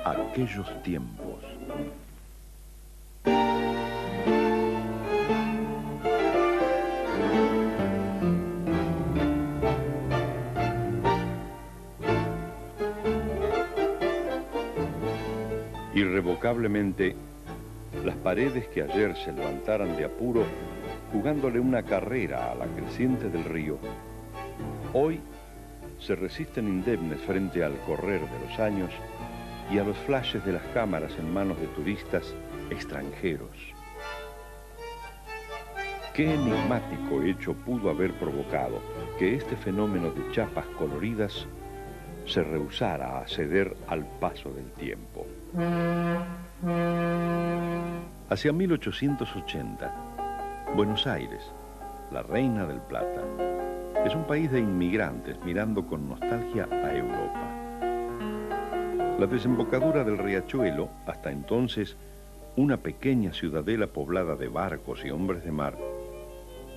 Aquellos tiempos. Irrevocablemente, las paredes que ayer se levantaran de apuro, jugándole una carrera a la creciente del río, hoy se resisten indemnes frente al correr de los años y a los flashes de las cámaras en manos de turistas extranjeros. ¿Qué enigmático hecho pudo haber provocado que este fenómeno de chapas coloridas se rehusara a ceder al paso del tiempo? Hacia 1880, Buenos Aires, la reina del Plata, es un país de inmigrantes mirando con nostalgia a Europa. La desembocadura del riachuelo, hasta entonces una pequeña ciudadela poblada de barcos y hombres de mar,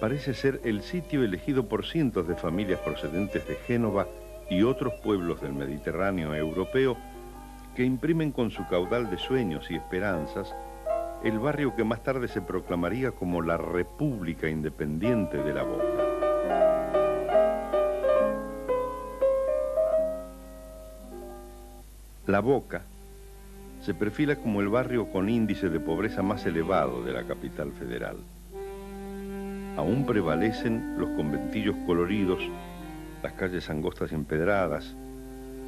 parece ser el sitio elegido por cientos de familias procedentes de Génova y otros pueblos del Mediterráneo europeo que imprimen con su caudal de sueños y esperanzas el barrio que más tarde se proclamaría como la República Independiente de la Boca. La Boca se perfila como el barrio con índice de pobreza más elevado de la capital federal. Aún prevalecen los conventillos coloridos, las calles angostas y empedradas,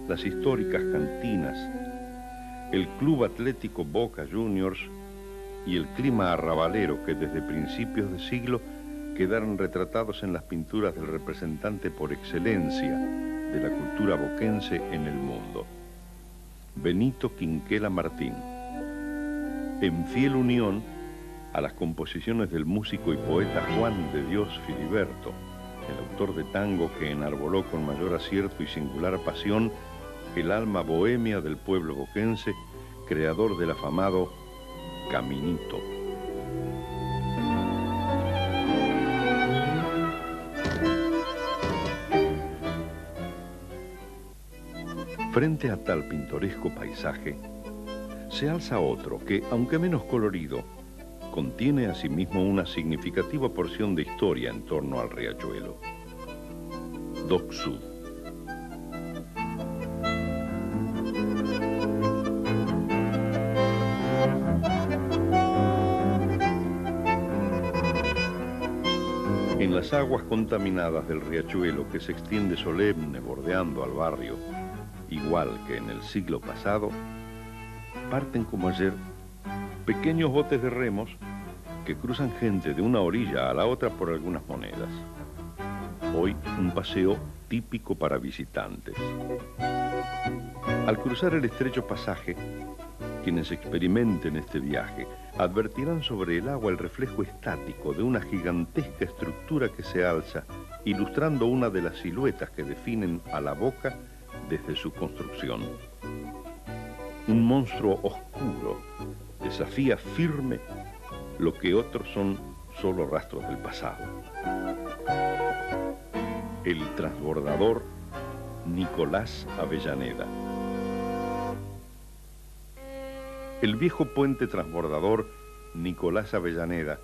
las históricas cantinas, el Club Atlético Boca Juniors y el clima arrabalero que desde principios de siglo quedaron retratados en las pinturas del representante por excelencia de la cultura boquense en el mundo, Benito Quinquela Martín, en fiel unión a las composiciones del músico y poeta Juan de Dios Filiberto, el autor de tango que enarboló con mayor acierto y singular pasión el alma bohemia del pueblo boquense, creador del afamado Caminito. Frente a tal pintoresco paisaje, se alza otro que, aunque menos colorido, contiene asimismo una significativa porción de historia en torno al riachuelo. Dock Sud. En las aguas contaminadas del riachuelo que se extiende solemne bordeando al barrio, igual que en el siglo pasado, parten como ayer pequeños botes de remos que cruzan gente de una orilla a la otra por algunas monedas. Hoy un paseo típico para visitantes. Al cruzar el estrecho pasaje, quienes experimenten este viaje advertirán sobre el agua el reflejo estático de una gigantesca estructura que se alza, ilustrando una de las siluetas que definen a la Boca desde su construcción. Un monstruo oscuro desafía firme lo que otros son solo rastros del pasado. El transbordador Nicolás Avellaneda. El viejo puente transbordador Nicolás Avellaneda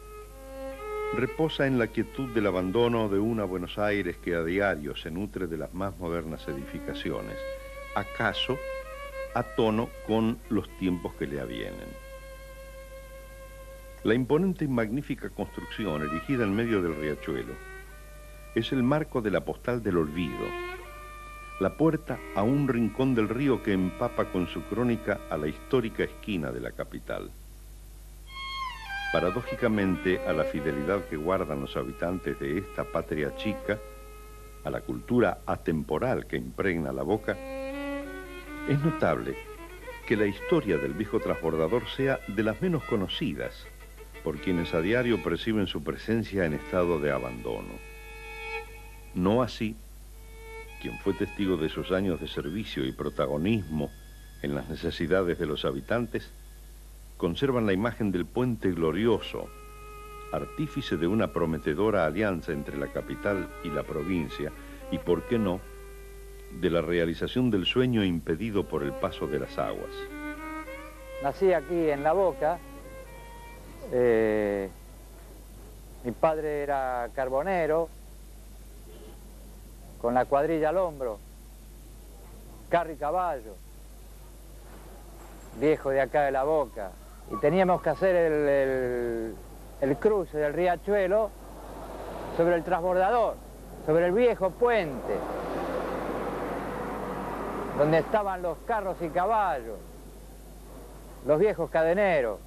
reposa en la quietud del abandono de una Buenos Aires que a diario se nutre de las más modernas edificaciones, acaso a tono con los tiempos que le avienen. La imponente y magnífica construcción erigida en medio del riachuelo es el marco de la postal del olvido, la puerta a un rincón del río que empapa con su crónica a la histórica esquina de la capital. Paradójicamente, a la fidelidad que guardan los habitantes de esta patria chica, a la cultura atemporal que impregna la Boca, es notable que la historia del viejo transbordador sea de las menos conocidas por quienes a diario perciben su presencia en estado de abandono. No así quien fue testigo de sus años de servicio y protagonismo en las necesidades de los habitantes, conservan la imagen del puente glorioso, artífice de una prometedora alianza entre la capital y la provincia, y, por qué no, de la realización del sueño impedido por el paso de las aguas. Nací aquí en La Boca. Mi padre era carbonero, con la cuadrilla al hombro, carro y caballo, viejo de acá de La Boca. Y teníamos que hacer el cruce del riachuelo sobre el transbordador, sobre el viejo puente, donde estaban los carros y caballos, los viejos cadeneros.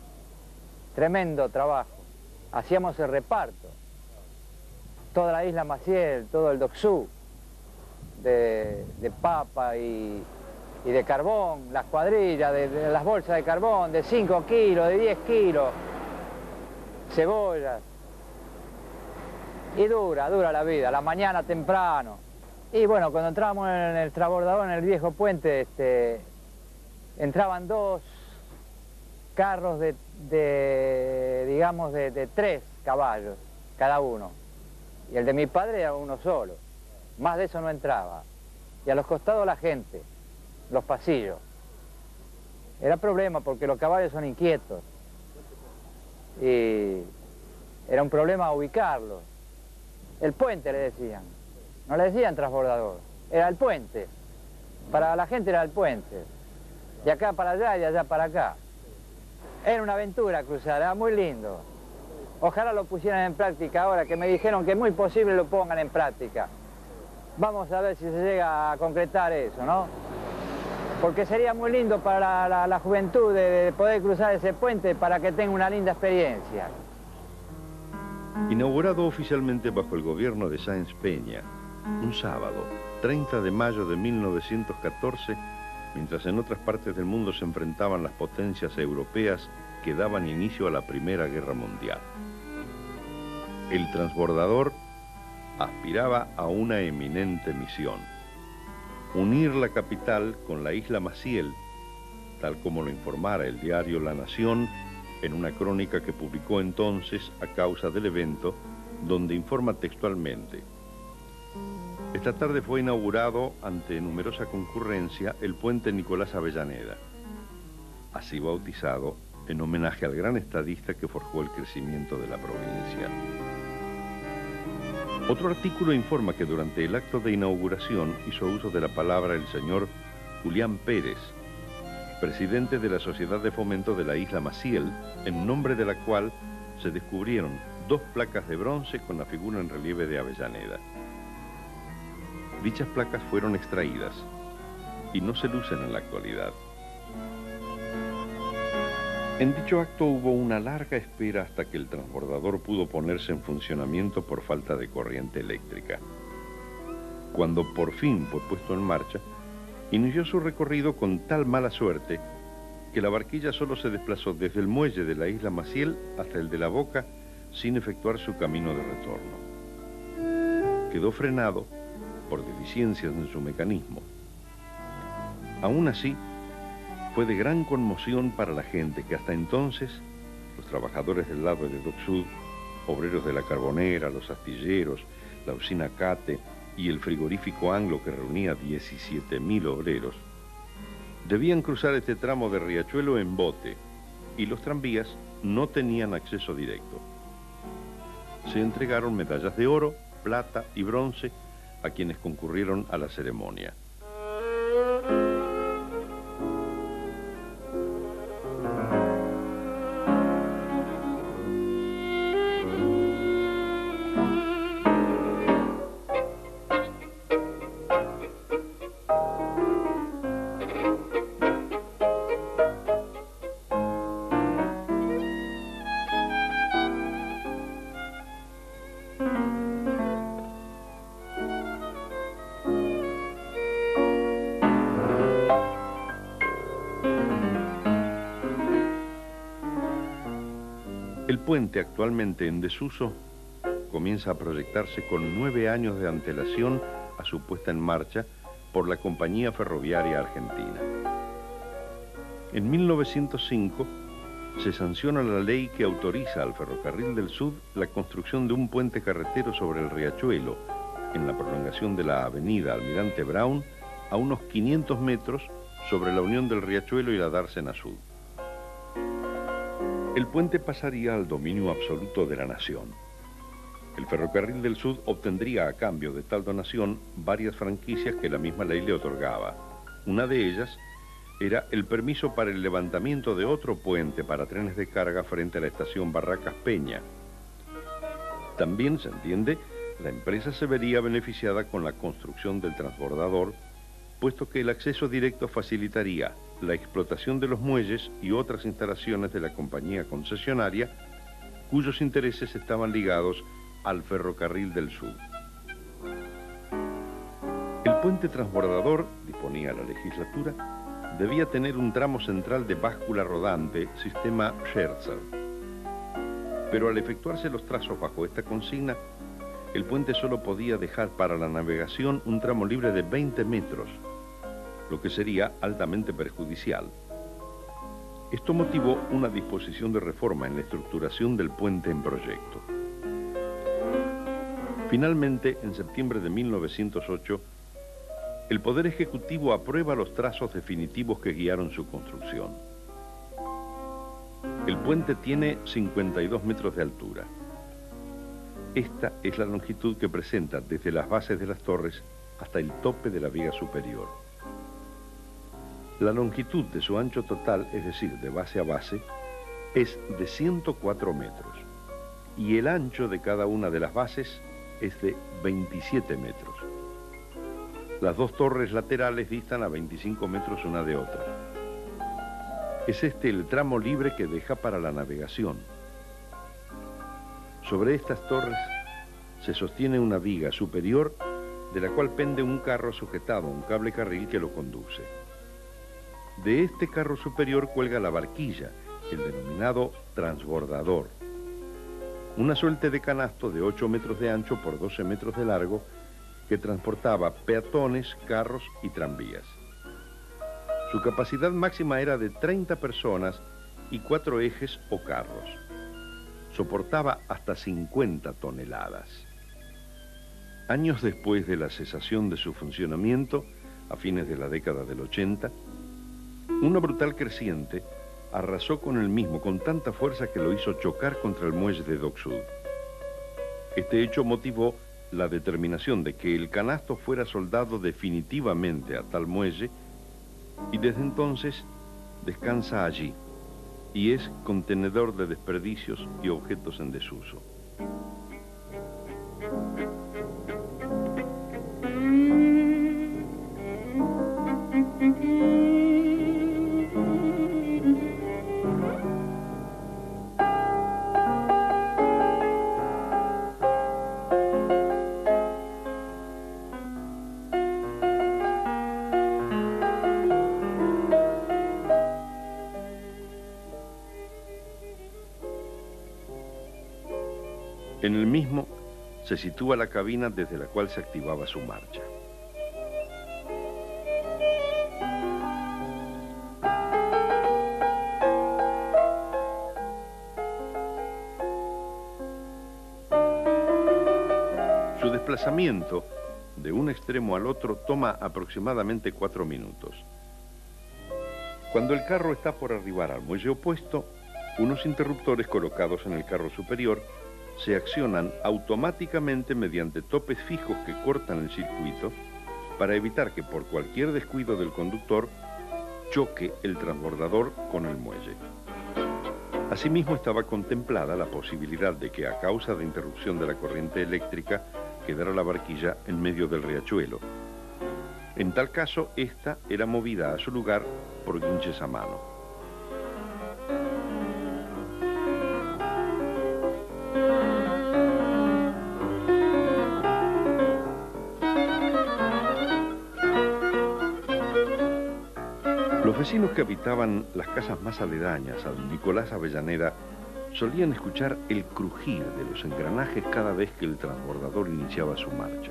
Tremendo trabajo. Hacíamos el reparto. Toda la isla Maciel, todo el Docsú, de papa y de carbón, las cuadrillas, de las bolsas de carbón, de 5 kilos, de 10 kilos, cebollas. Y dura la vida, la mañana temprano. Y bueno, cuando entrábamos en el transbordador, en el viejo puente, entraban 2 carros digamos, de 3 caballos cada uno. Y el de mi padre era uno solo. Más de eso no entraba. Y a los costados la gente, los pasillos. Era problema porque los caballos son inquietos. Y era un problema ubicarlos. El puente le decían. No le decían transbordador. Era el puente. Para la gente era el puente. De acá para allá y de allá para acá. Era una aventura cruzar, era muy lindo. Ojalá lo pusieran en práctica ahora, que me dijeron que es muy posible lo pongan en práctica. Vamos a ver si se llega a concretar eso, ¿no? Porque sería muy lindo para la juventud de poder cruzar ese puente para que tenga una linda experiencia. Inaugurado oficialmente bajo el gobierno de Sáenz Peña, un sábado, 30 de mayo de 1914, mientras en otras partes del mundo se enfrentaban las potencias europeas que daban inicio a la Primera Guerra Mundial. El transbordador aspiraba a una eminente misión: unir la capital con la isla Maciel, tal como lo informara el diario La Nación en una crónica que publicó entonces a causa del evento, donde informa textualmente: esta tarde fue inaugurado, ante numerosa concurrencia, el puente Nicolás Avellaneda, así bautizado en homenaje al gran estadista que forjó el crecimiento de la provincia. Otro artículo informa que durante el acto de inauguración hizo uso de la palabra el señor Julián Pérez, presidente de la Sociedad de Fomento de la Isla Maciel, en nombre de la cual se descubrieron 2 placas de bronce con la figura en relieve de Avellaneda. Dichas placas fueron extraídas y no se lucen en la actualidad. En dicho acto hubo una larga espera hasta que el transbordador pudo ponerse en funcionamiento por falta de corriente eléctrica. Cuando por fin fue puesto en marcha, inició su recorrido con tal mala suerte que la barquilla solo se desplazó desde el muelle de la isla Maciel hasta el de La Boca sin efectuar su camino de retorno. Quedó frenado por deficiencias en su mecanismo. Aún así, fue de gran conmoción para la gente que hasta entonces, los trabajadores del lado de Docsud, obreros de la carbonera, los astilleros, la usina Cate y el frigorífico Anglo que reunía 17.000 obreros, debían cruzar este tramo de riachuelo en bote y los tranvías no tenían acceso directo. Se entregaron medallas de oro, plata y bronce a quienes concurrieron a la ceremonia. El puente, actualmente en desuso, comienza a proyectarse con 9 años de antelación a su puesta en marcha por la Compañía Ferroviaria Argentina. En 1905 se sanciona la ley que autoriza al Ferrocarril del Sud la construcción de un puente carretero sobre el Riachuelo, en la prolongación de la avenida Almirante Brown, a unos 500 metros sobre la unión del Riachuelo y la Dársena Sud. El puente pasaría al dominio absoluto de la nación. El Ferrocarril del Sud obtendría a cambio de tal donación varias franquicias que la misma ley le otorgaba. Una de ellas era el permiso para el levantamiento de otro puente para trenes de carga frente a la estación Barracas Peña. También, se entiende, la empresa se vería beneficiada con la construcción del transbordador, puesto que el acceso directo facilitaría la explotación de los muelles y otras instalaciones de la compañía concesionaria, cuyos intereses estaban ligados al Ferrocarril del Sud. El puente transbordador, disponía la legislatura, debía tener un tramo central de báscula rodante, sistema Scherzer. Pero al efectuarse los trazos bajo esta consigna, el puente solo podía dejar para la navegación un tramo libre de 20 metros, lo que sería altamente perjudicial. Esto motivó una disposición de reforma en la estructuración del puente en proyecto. Finalmente, en septiembre de 1908, el Poder Ejecutivo aprueba los trazos definitivos que guiaron su construcción. El puente tiene 52 metros de altura. Esta es la longitud que presenta desde las bases de las torres hasta el tope de la viga superior. La longitud de su ancho total, es decir, de base a base, es de 104 metros y el ancho de cada una de las bases es de 27 metros. Las dos torres laterales distan a 25 metros una de otra. Es este el tramo libre que deja para la navegación. Sobre estas torres se sostiene una viga superior de la cual pende un carro sujetado a un cable carril que lo conduce. De este carro superior cuelga la barquilla, el denominado transbordador. Una suerte de canasto de 8 metros de ancho por 12 metros de largo que transportaba peatones, carros y tranvías. Su capacidad máxima era de 30 personas y 4 ejes o carros. Soportaba hasta 50 toneladas. Años después de la cesación de su funcionamiento, a fines de la década del 80, una brutal creciente arrasó con el mismo con tanta fuerza que lo hizo chocar contra el muelle de Dock Sud. Este hecho motivó la determinación de que el canasto fuera soldado definitivamente a tal muelle y desde entonces descansa allí y es contenedor de desperdicios y objetos en desuso. En el mismo se sitúa la cabina desde la cual se activaba su marcha. Su desplazamiento de un extremo al otro toma aproximadamente 4 minutos. Cuando el carro está por arribar al muelle opuesto, unos interruptores colocados en el carro superior se accionan automáticamente mediante topes fijos que cortan el circuito para evitar que por cualquier descuido del conductor choque el transbordador con el muelle. Asimismo, estaba contemplada la posibilidad de que a causa de interrupción de la corriente eléctrica quedara la barquilla en medio del riachuelo. En tal caso, esta era movida a su lugar por guinches a mano. Los vecinos que habitaban las casas más aledañas a don Nicolás Avellaneda solían escuchar el crujir de los engranajes cada vez que el transbordador iniciaba su marcha.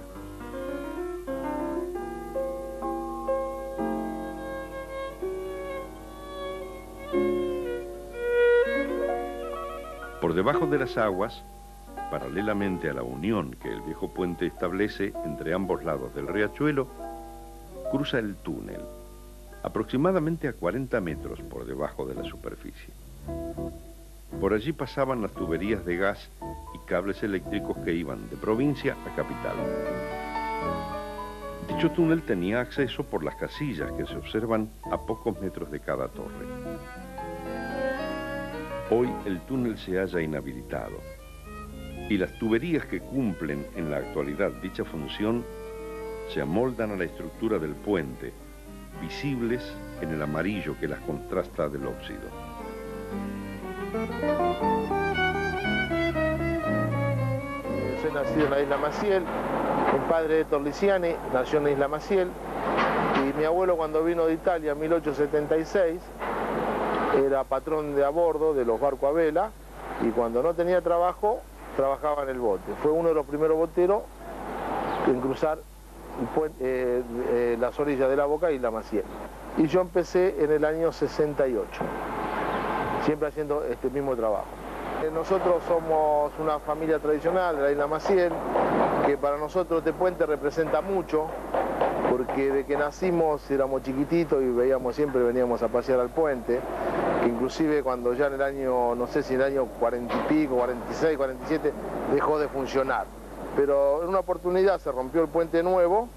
Por debajo de las aguas, paralelamente a la unión que el viejo puente establece entre ambos lados del riachuelo, cruza el túnel, aproximadamente a 40 metros por debajo de la superficie. Por allí pasaban las tuberías de gas y cables eléctricos que iban de provincia a capital. Dicho túnel tenía acceso por las casillas que se observan a pocos metros de cada torre. Hoy el túnel se halla inhabilitado y las tuberías que cumplen en la actualidad dicha función se amoldan a la estructura del puente, visibles en el amarillo que las contrasta del óxido. Soy nacido en la isla Maciel, mi padre Héctor Liciani nació en la isla Maciel y mi abuelo cuando vino de Italia en 1876 era patrón de a bordo de los barcos a vela y cuando no tenía trabajo trabajaba en el bote. Fue uno de los primeros boteros en cruzar las orillas de la Boca y la Maciel. Y yo empecé en el año 68, siempre haciendo este mismo trabajo. Nosotros somos una familia tradicional de la isla Maciel, que para nosotros este puente representa mucho, porque de que nacimos éramos chiquititos y veníamos a pasear al puente, que inclusive cuando ya en el año, no sé si en el año 40 y pico, 46, 47, dejó de funcionar. Pero en una oportunidad se rompió el puente nuevo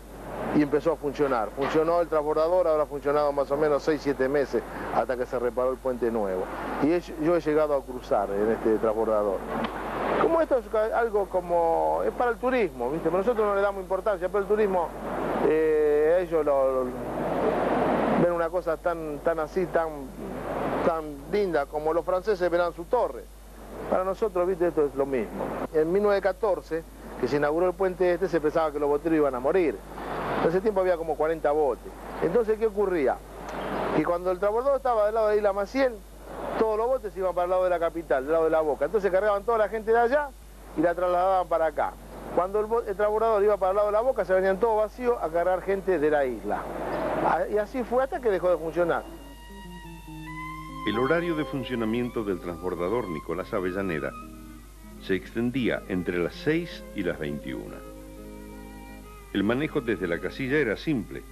y empezó a funcionar. Funcionó el transbordador, ahora ha funcionado más o menos 6, 7 meses hasta que se reparó el puente nuevo. Y yo he llegado a cruzar en este transbordador. Como esto es algo como, es para el turismo, ¿viste? Pero nosotros no le damos importancia, pero el turismo, ellos ven una cosa tan linda como los franceses verán su torre. Para nosotros, ¿viste? Esto es lo mismo. En 1914, que se inauguró el puente este, se pensaba que los boteros iban a morir. En ese tiempo había como 40 botes. Entonces, ¿qué ocurría? Que cuando el transbordador estaba del lado de Isla Maciel, todos los botes iban para el lado de la capital, del lado de la Boca. Entonces cargaban toda la gente de allá y la trasladaban para acá. Cuando el transbordador iba para el lado de la Boca, se venían todos vacíos a cargar gente de la isla. Y así fue hasta que dejó de funcionar. El horario de funcionamiento del transbordador Nicolás Avellaneda se extendía entre las 6 y las 21. El manejo desde la casilla era simple.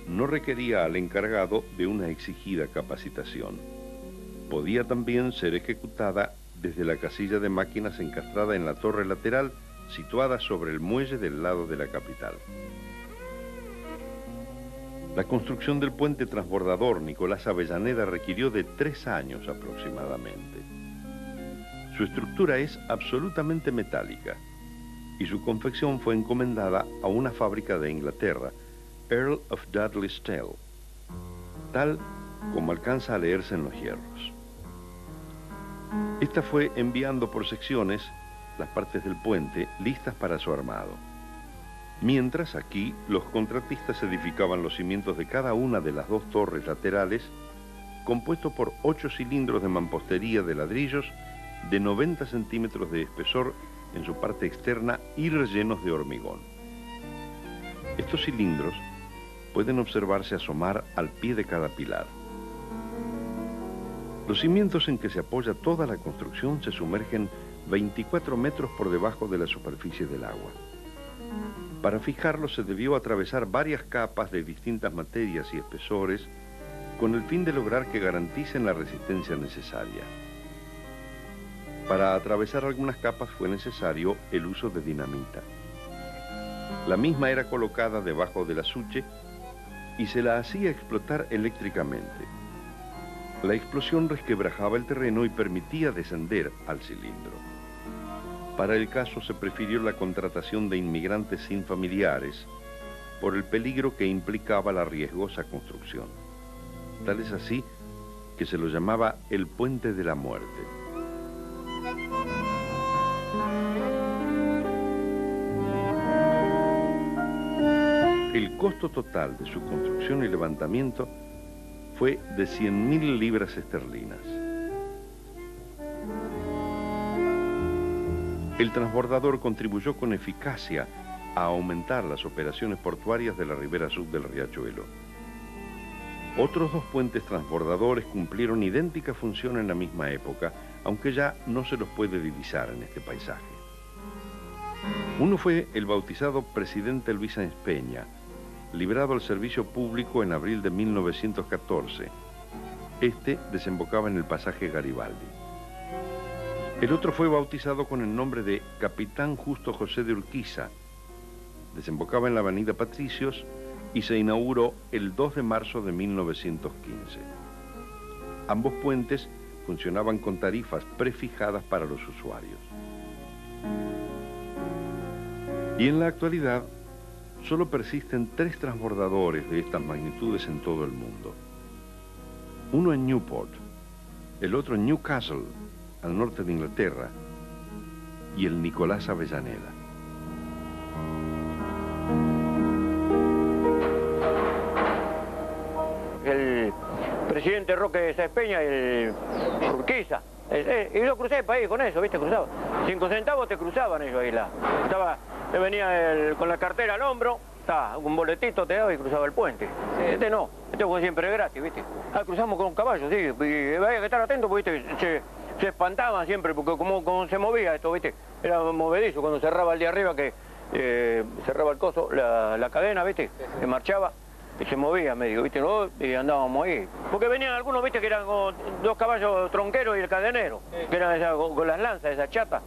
No requería al encargado de una exigida capacitación. Podía también ser ejecutada desde la casilla de máquinas encastrada en la torre lateral situada sobre el muelle del lado de la capital. La construcción del puente transbordador Nicolás Avellaneda requirió de 3 años aproximadamente. Su estructura es absolutamente metálica y su confección fue encomendada a una fábrica de Inglaterra, Earl of Dudley's Tale, tal como alcanza a leerse en los hierros. Esta fue enviando por secciones las partes del puente listas para su armado. Mientras aquí los contratistas edificaban los cimientos de cada una de las 2 torres laterales, compuesto por 8 cilindros de mampostería de ladrillos de 90 centímetros de espesor en su parte externa y rellenos de hormigón. Estos cilindros pueden observarse asomar al pie de cada pilar. Los cimientos en que se apoya toda la construcción se sumergen 24 metros por debajo de la superficie del agua. Para fijarlos se debió atravesar varias capas de distintas materias y espesores con el fin de lograr que garanticen la resistencia necesaria. Para atravesar algunas capas fue necesario el uso de dinamita. La misma era colocada debajo del azuche y se la hacía explotar eléctricamente. La explosión resquebrajaba el terreno y permitía descender al cilindro. Para el caso se prefirió la contratación de inmigrantes sin familiares por el peligro que implicaba la riesgosa construcción. Tal es así que se lo llamaba el Puente de la Muerte. El costo total de su construcción y levantamiento fue de 100.000 libras esterlinas. El transbordador contribuyó con eficacia a aumentar las operaciones portuarias de la ribera sur del riachuelo. Otros dos puentes transbordadores cumplieron idéntica función en la misma época, aunque ya no se los puede divisar en este paisaje. Uno fue el bautizado Presidente Luis Sáenz Peña, librado al servicio público en abril de 1914. Este desembocaba en el pasaje Garibaldi. El otro fue bautizado con el nombre de Capitán Justo José de Urquiza. Desembocaba en la avenida Patricios y se inauguró el 2 de marzo de 1915. Ambos puentes funcionaban con tarifas prefijadas para los usuarios. Y en la actualidad, solo persisten 3 transbordadores de estas magnitudes en todo el mundo. Uno en Newport, el otro en Newcastle, al norte de Inglaterra, y el Nicolás Avellaneda. El presidente Roque Sáenz Peña, el Urquiza. Y yo crucé el país con eso, ¿viste? Cruzaba. 5 centavos te cruzaban ellos ahí. Te venía con la cartera al hombro, un boletito te daba y cruzaba el puente. Sí. Este no, este fue siempre gratis, ¿viste? Cruzamos con un caballo, sí, y había que estar atento porque, ¿viste? Se espantaban siempre porque como se movía esto, ¿viste? Era movedizo cuando cerraba el de arriba que cerraba el coso, la cadena, ¿viste? Se marchaba. Y se movía medio, ¿viste? ¿No? Y andábamos ahí. Porque venían algunos, ¿viste? Que eran con 2 caballos tronqueros y el cadenero. Sí. Que eran con las lanzas, esas chatas.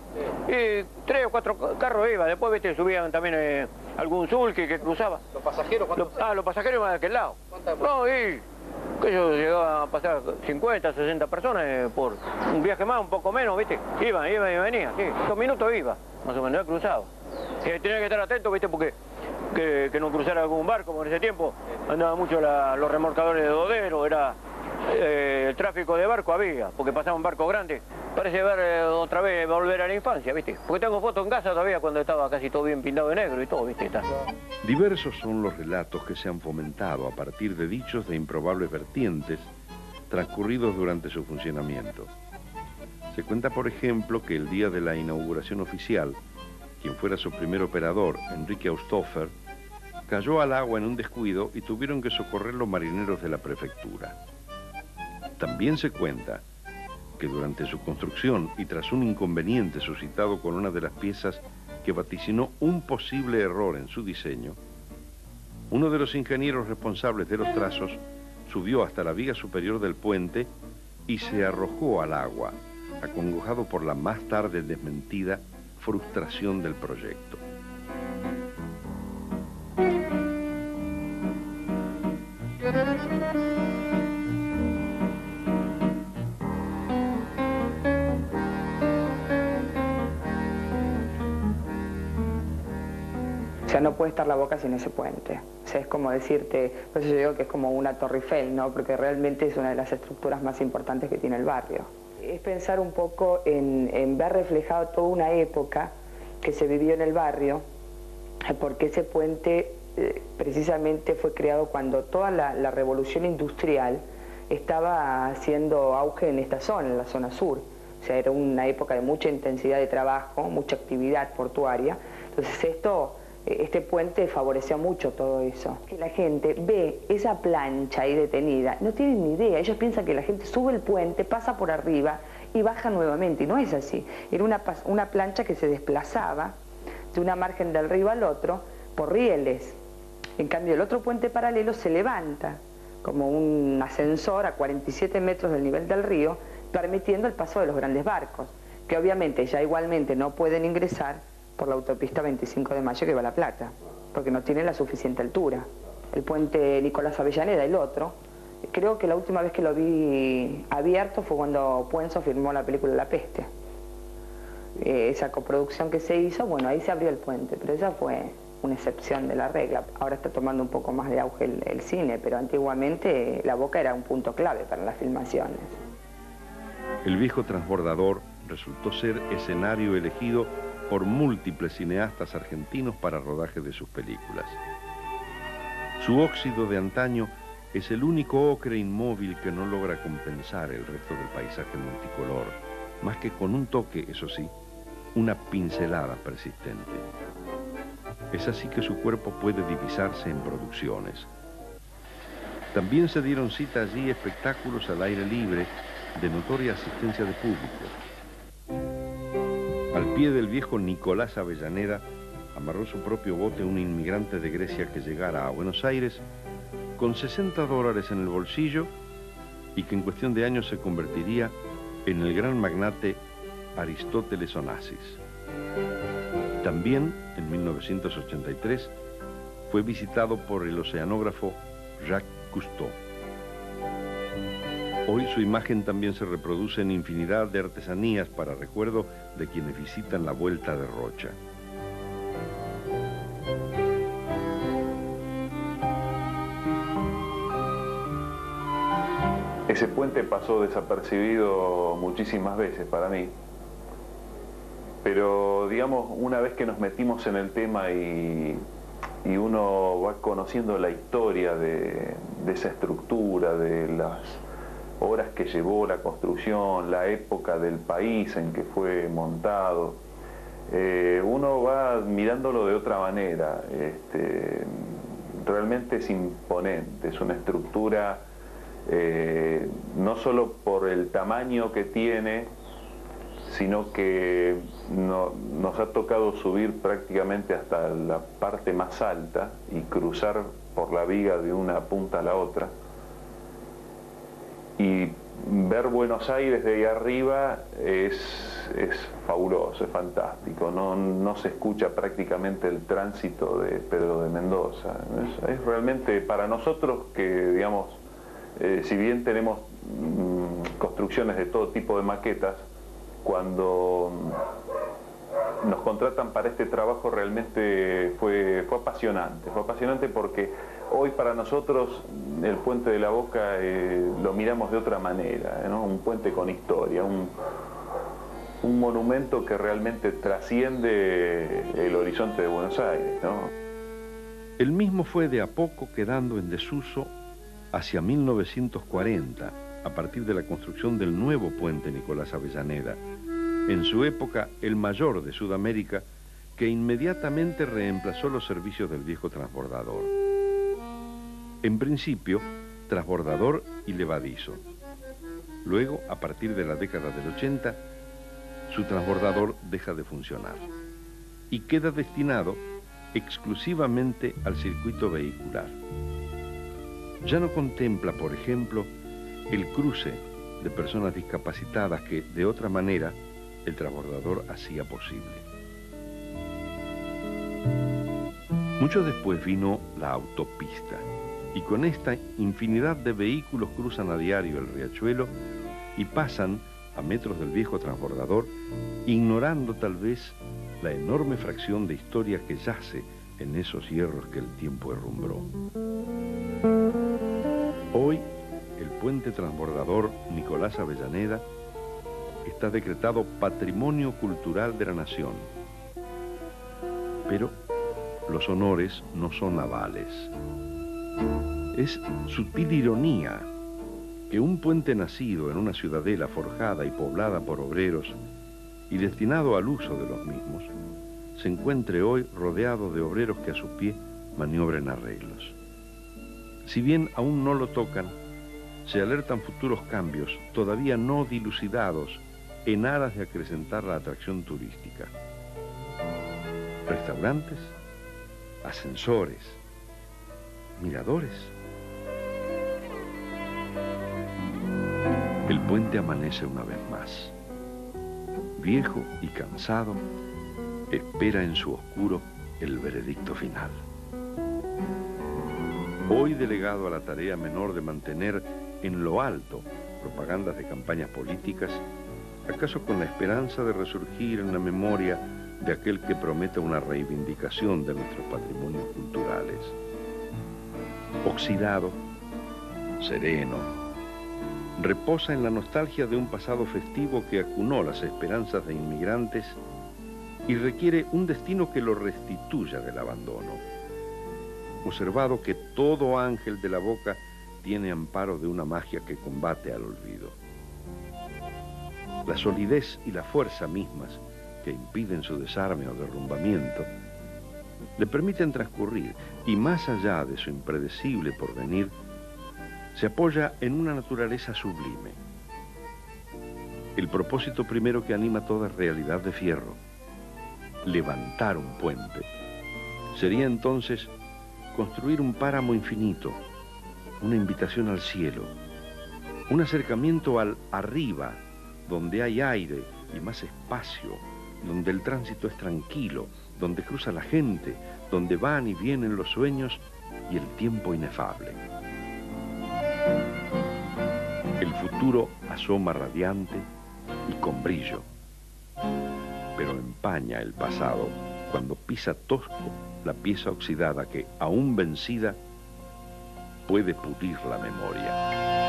Sí. Y 3 o 4 carros iba. Después, ¿viste? Subían también algún sulky que cruzaba. ¿Los pasajeros cuántos? Los pasajeros iban de aquel lado. No, y que ellos llegaban a pasar 50, 60 personas por un viaje más, un poco menos, ¿viste? Iban y venían, sí. 2 minutos iba, más o menos, he cruzado. Y tenía que estar atento, ¿viste? Porque que no cruzara algún barco, como en ese tiempo andaban mucho los remolcadores de Dodero, el tráfico de barco había, porque pasaba un barco grande. Parece ver otra vez volver a la infancia, ¿viste? Porque tengo fotos en casa todavía cuando estaba casi todo bien pintado de negro y todo, ¿viste? Diversos son los relatos que se han fomentado a partir de dichos de improbables vertientes transcurridos durante su funcionamiento. Se cuenta, por ejemplo, que el día de la inauguración oficial, quien fuera su primer operador, Enrique Austhofer, cayó al agua en un descuido y tuvieron que socorrer los marineros de la prefectura. También se cuenta que durante su construcción y tras un inconveniente suscitado con una de las piezas que vaticinó un posible error en su diseño, uno de los ingenieros responsables de los trazos subió hasta la viga superior del puente y se arrojó al agua, acongojado por la más tarde desmentida frustración del proyecto. O sea, no puede estar La Boca sin ese puente. O sea, es como decirte, por eso yo digo que es como una Torre Eiffel, ¿no? Porque realmente es una de las estructuras más importantes que tiene el barrio. Es pensar un poco en ver reflejado toda una época que se vivió en el barrio, porque ese puente precisamente fue creado cuando toda la revolución industrial estaba haciendo auge en esta zona, en la zona sur. O sea, era una época de mucha intensidad de trabajo, mucha actividad portuaria. Entonces este puente favoreció mucho todo eso. Que la gente ve esa plancha ahí detenida, no tienen ni idea. Ellos piensan que la gente sube el puente, pasa por arriba y baja nuevamente. Y no es así. Era una plancha que se desplazaba de una margen del río al otro por rieles. En cambio, el otro puente paralelo se levanta como un ascensor a 47 metros del nivel del río, permitiendo el paso de los grandes barcos, que obviamente ya igualmente no pueden ingresar por la autopista 25 de Mayo que va a La Plata, porque no tiene la suficiente altura. El puente Nicolás Avellaneda, el otro, creo que la última vez que lo vi abierto fue cuando Puenzo filmó la película La Peste. Esa coproducción que se hizo, bueno, ahí se abrió el puente, pero esa fue una excepción de la regla. Ahora está tomando un poco más de auge el cine, pero antiguamente La Boca era un punto clave para las filmaciones. El viejo transbordador resultó ser escenario elegido por múltiples cineastas argentinos para rodaje de sus películas. Su óxido de antaño es el único ocre inmóvil que no logra compensar el resto del paisaje multicolor, más que con un toque, eso sí, una pincelada persistente. Es así que su cuerpo puede divisarse en producciones. También se dieron cita allí espectáculos al aire libre de notoria asistencia de público. Al pie del viejo Nicolás Avellaneda amarró su propio bote un inmigrante de Grecia que llegara a Buenos Aires con $60 en el bolsillo y que en cuestión de años se convertiría en el gran magnate Aristóteles Onassis. También, en 1983, fue visitado por el oceanógrafo Jacques Cousteau. Hoy su imagen también se reproduce en infinidad de artesanías para recuerdo de quienes visitan la Vuelta de Rocha. Ese puente pasó desapercibido muchísimas veces para mí, pero digamos, una vez que nos metimos en el tema y uno va conociendo la historia de esa estructura, de las horas que llevó la construcción, la época del país en que fue montado, uno va mirándolo de otra manera. Realmente es imponente, es una estructura no solo por el tamaño que tiene, sino que nos ha tocado subir prácticamente hasta la parte más alta y cruzar por la viga de una punta a la otra. Y ver Buenos Aires de ahí arriba es fabuloso, es fantástico. No se escucha prácticamente el tránsito de Pedro de Mendoza. Es realmente para nosotros que, digamos, si bien tenemos construcciones de todo tipo de maquetas, cuando nos contratan para este trabajo realmente fue apasionante porque hoy para nosotros el Puente de la Boca lo miramos de otra manera, ¿no? Un puente con historia, un monumento que realmente trasciende el horizonte de Buenos Aires, ¿no? El mismo fue de a poco quedando en desuso hacia 1940, a partir de la construcción del nuevo puente Nicolás Avellaneda, en su época el mayor de Sudamérica, que inmediatamente reemplazó los servicios del viejo transbordador. En principio, transbordador y levadizo. Luego, a partir de la década del 80, su transbordador deja de funcionar y queda destinado exclusivamente al circuito vehicular. Ya no contempla, por ejemplo, el cruce de personas discapacitadas que, de otra manera, el transbordador hacía posible. Mucho después vino la autopista, y con esta infinidad de vehículos cruzan a diario el riachuelo y pasan a metros del viejo transbordador, ignorando tal vez la enorme fracción de historia que yace en esos hierros que el tiempo herrumbró. Hoy, el puente transbordador Nicolás Avellaneda está decretado Patrimonio Cultural de la Nación. Pero los honores no son avales. Es sutil ironía que un puente nacido en una ciudadela forjada y poblada por obreros y destinado al uso de los mismos, se encuentre hoy rodeado de obreros que a su pie maniobren arreglos. Si bien aún no lo tocan, se alertan futuros cambios todavía no dilucidados en aras de acrecentar la atracción turística. Restaurantes, ascensores, miradores. El puente amanece una vez más. Viejo y cansado, espera en su oscuro el veredicto final. Hoy delegado a la tarea menor de mantener en lo alto propagandas de campañas políticas, acaso con la esperanza de resurgir en la memoria de aquel que prometa una reivindicación de nuestros patrimonios culturales. Oxidado, sereno, reposa en la nostalgia de un pasado festivo que acunó las esperanzas de inmigrantes y requiere un destino que lo restituya del abandono. Observado que todo ángel de la Boca tiene amparo de una magia que combate al olvido. La solidez y la fuerza mismas que impiden su desarme o derrumbamiento, le permiten transcurrir y más allá de su impredecible porvenir, se apoya en una naturaleza sublime. El propósito primero que anima toda realidad de fierro, levantar un puente, sería entonces construir un páramo infinito, una invitación al cielo, un acercamiento al arriba, donde hay aire y más espacio, donde el tránsito es tranquilo, donde cruza la gente, donde van y vienen los sueños y el tiempo inefable. El futuro asoma radiante y con brillo, pero empaña el pasado cuando pisa tosco la pieza oxidada que, aún vencida, puede pulir la memoria.